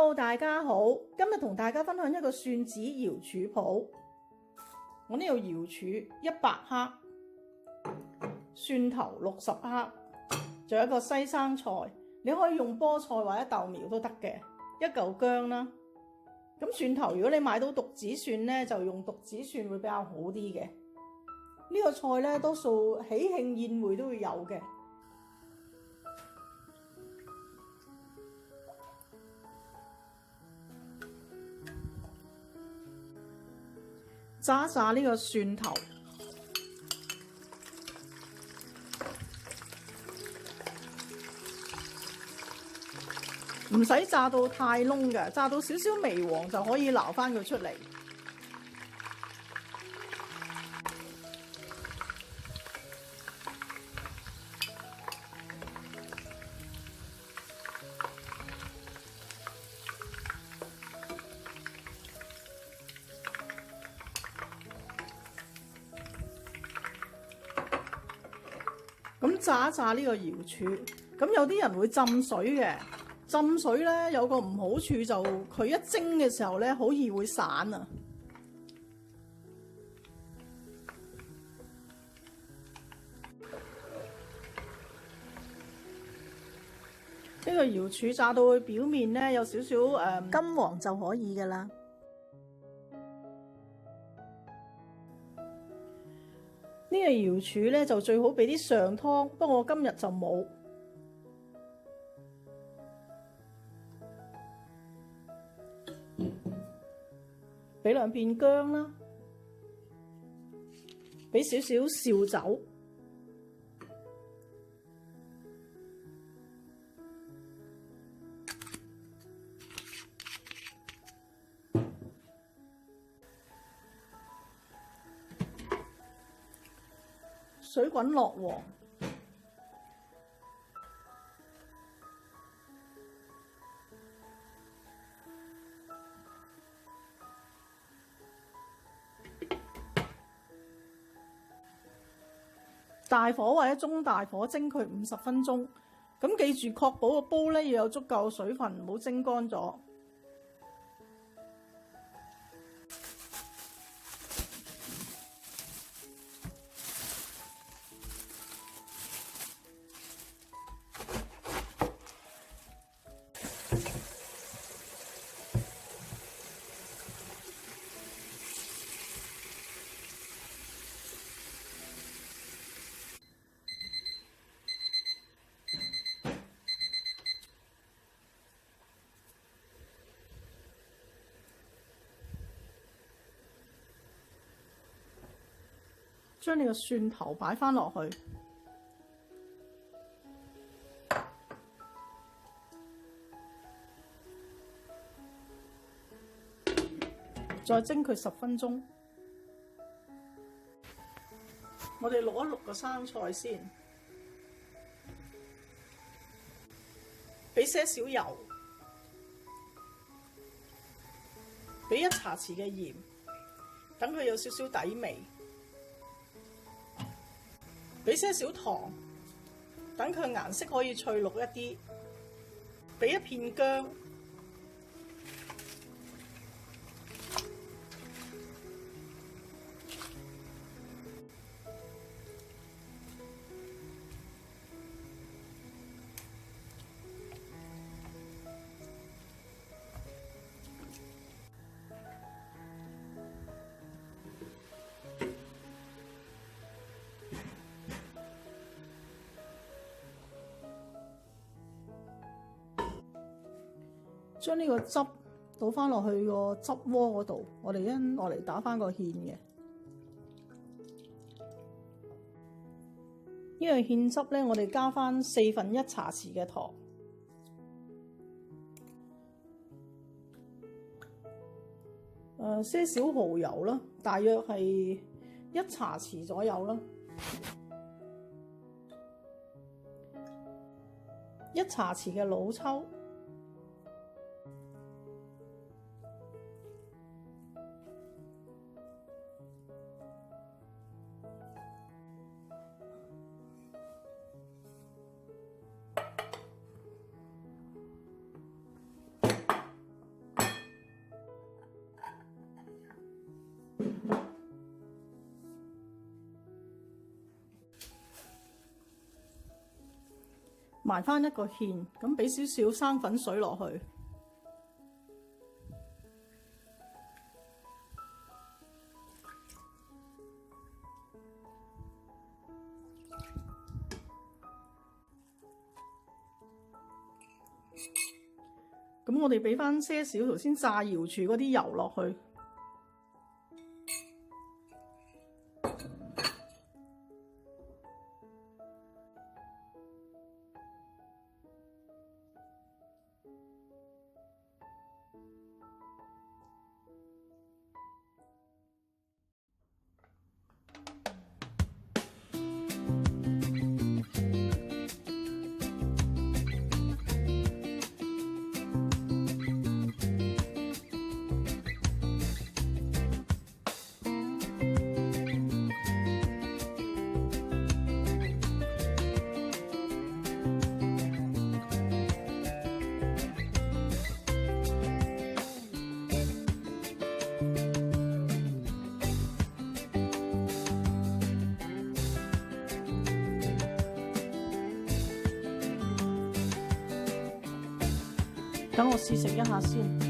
Hello， 大家好，今日同大家分享一個蒜子瑤柱譜。我呢度瑤柱100克，蒜頭60克，仲有一個西生菜，你可以用菠菜或者豆苗都得嘅，一嚿薑啦。咁蒜頭如果你買到獨子蒜呢，就用獨子蒜會比較好啲嘅。呢個菜呢，多數喜慶宴會都會有嘅。炸一炸呢個蒜頭，唔使炸到太燶嘅，炸到少少微黃就可以撈翻佢出嚟。咁炸一炸呢個瑤柱，咁有啲人會浸水嘅。浸水咧有個唔好處就佢一蒸嘅時候咧好易會散啊。呢個瑤柱炸到佢表面咧有少少金黃就可以㗎喇。呢個瑤柱咧就最好俾啲上湯，不過我今日就冇。俾2片薑啦，俾少少紹酒，水滾落鑊，大火或者中大火蒸佢50分鐘。咁記住確保個煲咧要有足夠水分，唔好蒸乾咗。將你個蒜頭擺翻落去，再蒸佢10分鐘。我哋淥一淥個生菜先，俾些少油，俾1茶匙嘅鹽，等佢有少少底味。俾些少糖，等佢顏色可以翠綠一啲。俾1片薑，將呢個汁倒翻落去個汁鍋嗰度，我哋落嚟打翻個芡嘅。呢個芡汁咧，我哋加翻1/4茶匙嘅糖，些少蠔油啦，大約係1茶匙左右啦，1茶匙嘅老抽。埋翻一個芡，咁俾少少生粉水落去。咁我哋俾翻些少頭先炸瑤柱嗰啲油落去。等我試食一下先。